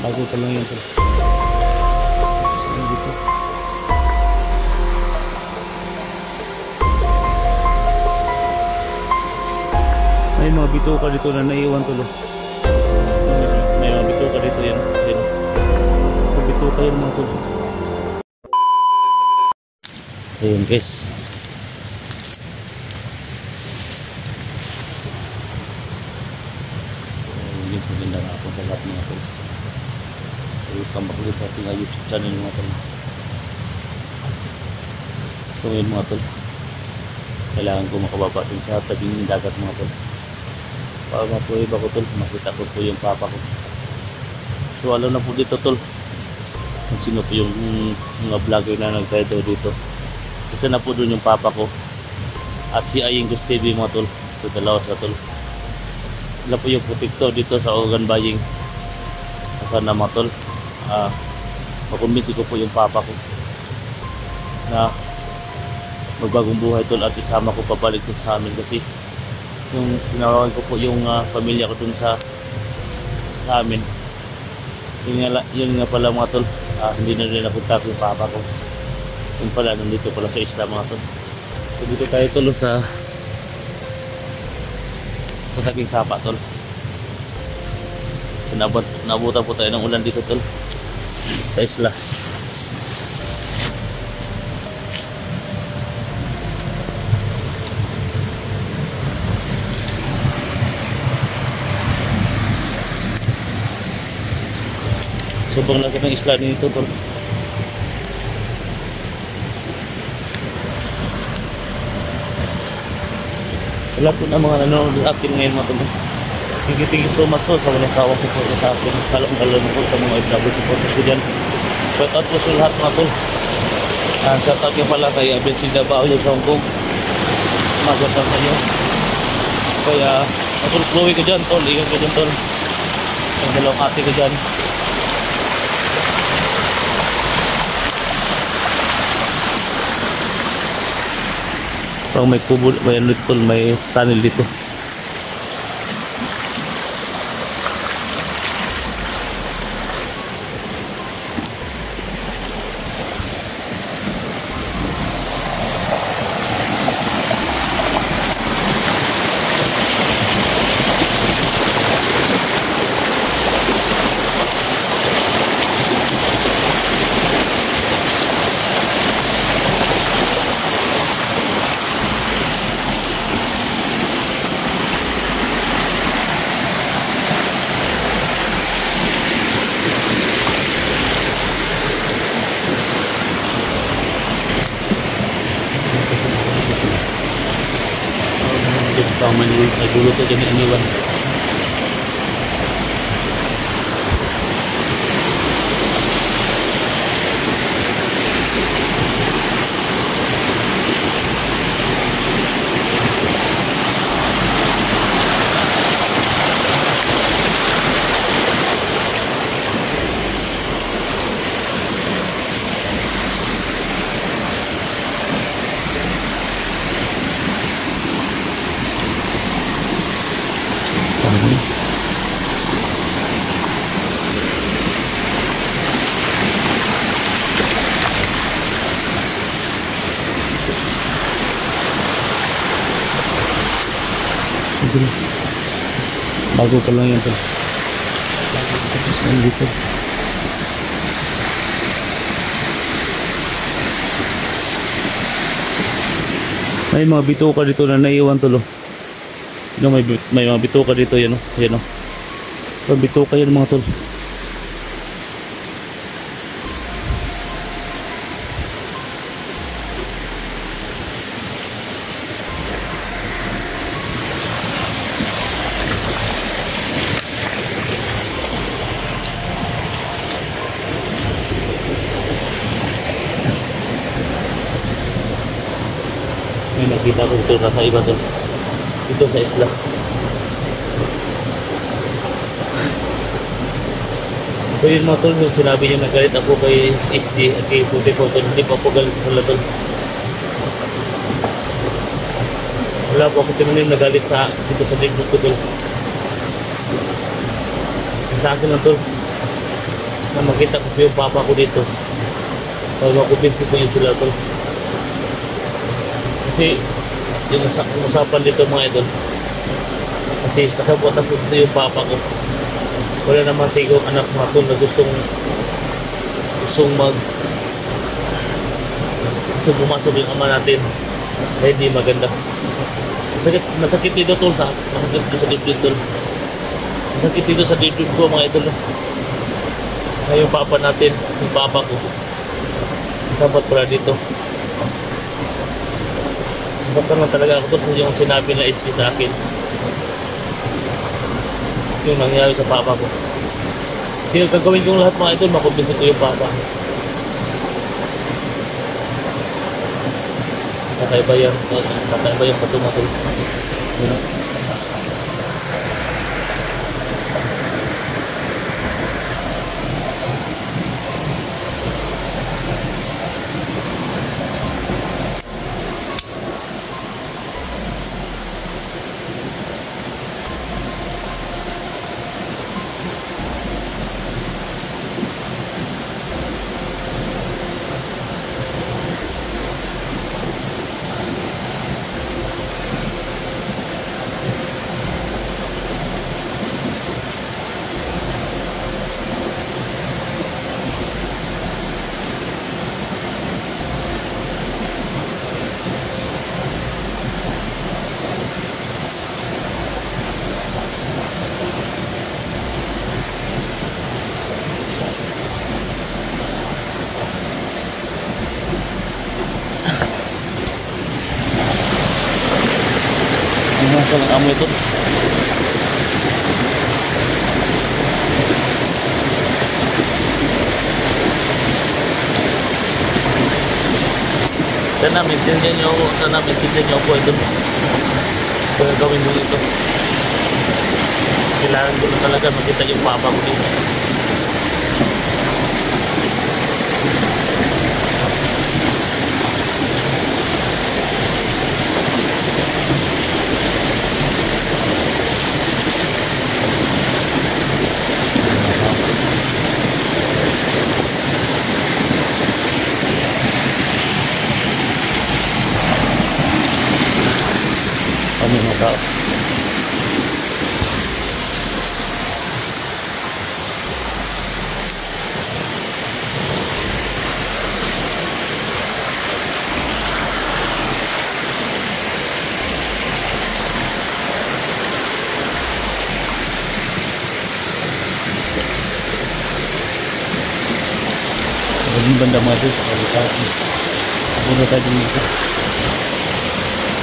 Bago pa lang yan tol. Dito. May mga bituka dito na naiwan tol. May mga bituka dito yan. Yan. So, bituka yan mga tol. Ayun guys. Guys, magandang hapon sa lahat mga tol. So, welcome back ulit sa ating YouTube channel mga tol. So, yun mga tol, kailangan ko makababa dun sa tabing dagat mga tol. Para mapuhay ba ko tol, makita ko po yung papa ko. So, alam na po dito tol kung sino po yung mga vlogger na nag-rider dito. Isa na po dun yung papa ko at si Aying Gus TV mga tol. So, dalawa sa tol. Wala po yung protektor dito sa Organ Baying. Sana mga tol, makumbinsi ko po yung papa ko na magbagong buhay tol at isama ko pabalik dun sa amin. Kasi yung tinawagan ko po yung pamilya ko dun sa amin, yun nga pala mga tol, hindi na rin napunta ko yung papa ko. Yun pala, nandito pala sa isla mga tol. So dito tayo tol sa tabing sapa tol. So nabutan po tayo ng ulan dito tol sa isla. Sobrang laki ng isla nito tol. Wala po na mga nanonood sa akin ngayon mga tol. Thank you so much so, sa walang sawang support sa akin. Kalong-kalong po sa mga FW supporters ko dyan. Shout out po sa lahat mga tol. Shout out yung pala kay Abel Sidabao yung sa Hong Kong. Shout out sa inyo. Kaya tol, Chloe ko dyan tol. Ingat ko dyan tol. Ang dalawang ate ko dyan. Pag may kubo, may ano dito, may tunnel dito. Paman nagulo to dyan iniwan. Bago pa lang yan tol. Tapos nandito. May mga bituka dito na naiwan tol. May mga bituka dito yan o. Yan o. So, bituka yan mga tol. May nakita ko dito nasa iba tol. Dito sa isla. So yun mga tol, yung sinabi niya nagalit ako kay ST at kay Puti po tol. Hindi pa po galit sa kanila tol. Wala po ako tinanim nagalit sa dito sa Facebook ko tol. Sa akin lang tol. na makita ko po yung papa ko dito. Para makumbinsi ko yung sila tol. Kasi yung usapan dito mga idol. Kasi kasabot na po dito yung papa ko. Wala naman siguro anak mga tol na gustong pumasok yung ama natin. Kaya hindi maganda. Masakit dito tol sa dibdib tol. Masakit dito sa dibdib ko mga idol. Ay yung papa natin, yung papa ko. Sabat pala dito. Baka lang talaga ako tol yung sinabi na SG sa akin. Yung nangyari sa papa ko. Hindi gagawin kong lahat mga idol, makumbinsin ko yung papa. Kakaiba yan patumatol. Ang amoy ito. Sana maintindihan nyo po ito. Kaya gawin mo ito. Kailangan ko na talaga makita yung papa ko dito. Kami mga tao. Ang banda mga ito sa kalitaan. Puno tayo dito.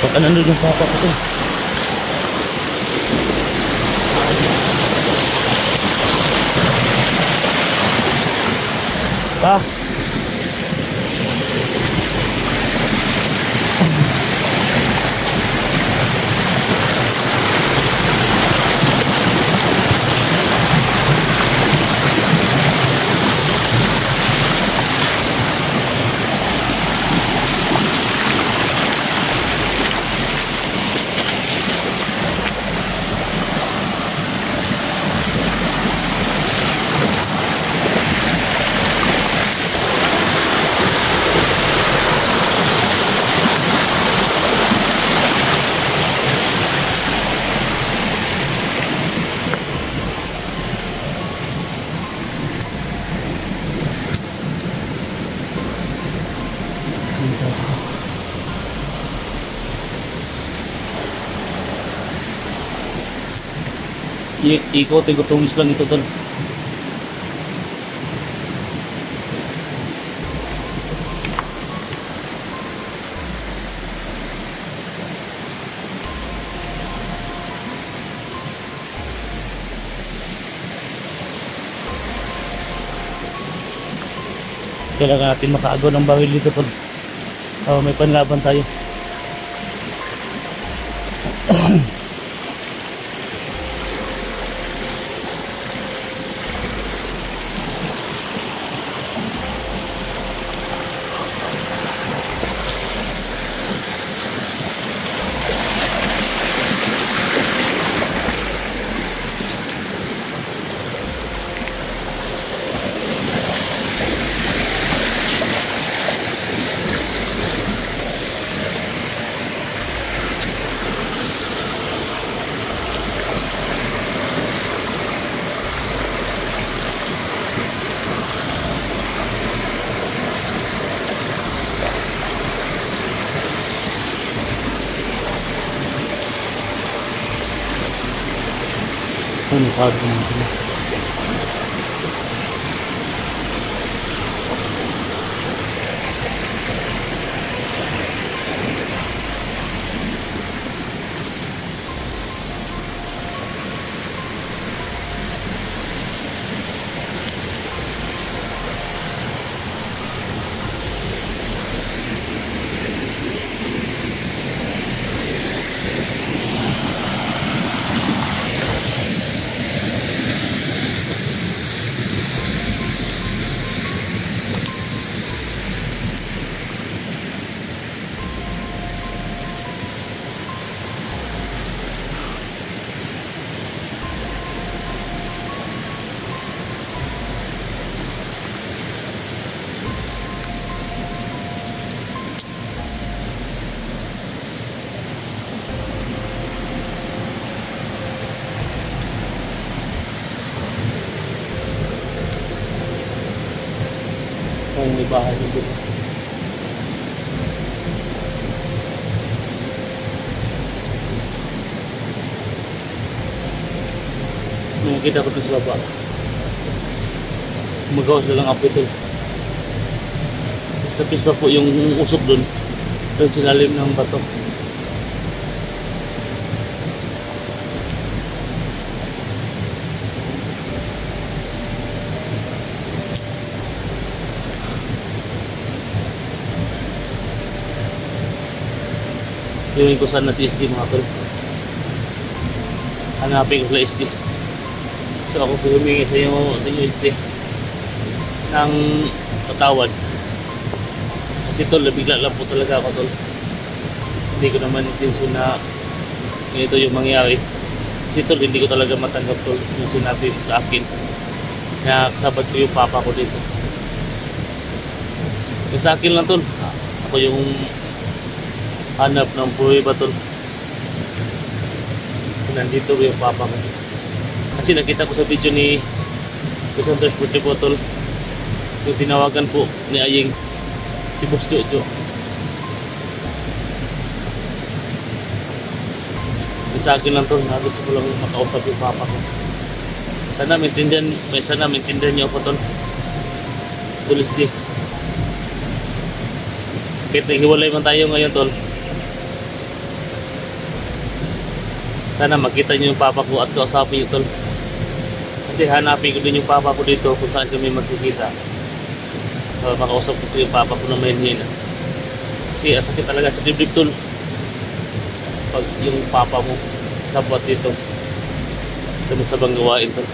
Baka nandun yung papa ko ito. Pa! Ikotin ko tungis lang ito tol. Kailangan natin makaagaw ng baril dito tol. May panlaban tayo. Masado naman ito. Kung may bahay dito. Nung kita ko dun sa baba, magawas na lang ako ito. Tapos pa po yung usok dun sa lalim ng bato. Iwan ko sana si SD mga tol. Hanapin ko sa SD. So ako po humingi sa inyo SD ng patawad. Kasi tol, bigla lang po talaga ako tol. Hindi ko naman intensyon na ganito yung mangyari. Kasi tol, hindi ko talaga matanggap tol yung sinabi mo sa akin na kasabad ko yung papa ko dito. Yung sa akin lang tol, ako yung hanap ng buhay ba tol. Nandito yung papa ko. Kasi nakita ko sa video ni Santos Puti po tol, yung tinawagan po ni Aying si Boss Jojo. Sa akin lang tol, gusto ko lang makausap yung papa ko. Sana maintindihan niyo ako tol. Tulis di. Kahit naghiwalay man tayo ngayon tol, sana makita niyo yung papa ko at kausapin niyo tol. Kasi hanapin ko din yung papa ko dito kung saan kami magkikita. Makausap ko yung papa ko na may hina. Kasi ang sakit talaga sa dibdib tol pag yung papa mo sabot dito sa masabang gawain tol.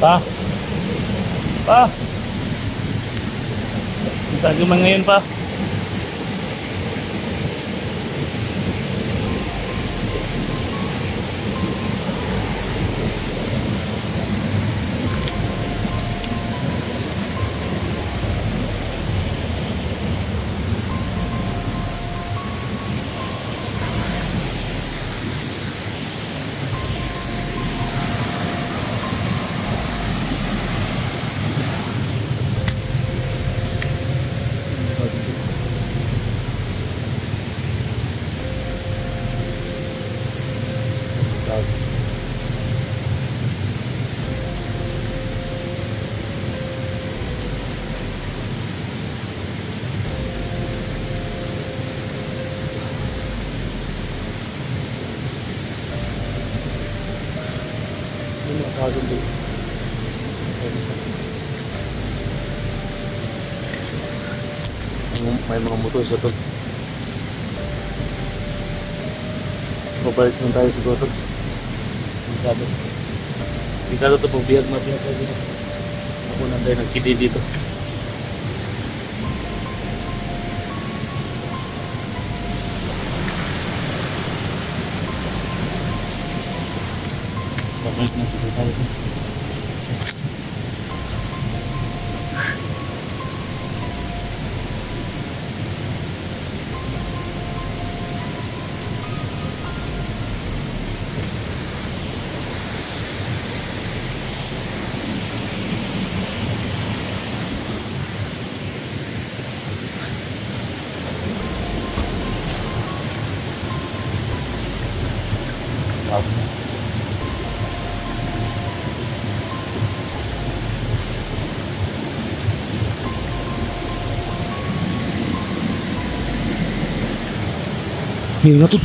Pa? Pa? Saan ka man ngayon pa? May mga motor sa to. Mabalik lang tayo siguro. Sabi. Hindi ka ito pabihag mabihag tayo dito. Ako na tayo nagkidi dito. Babalik na siguro tayo ito. Yun na to.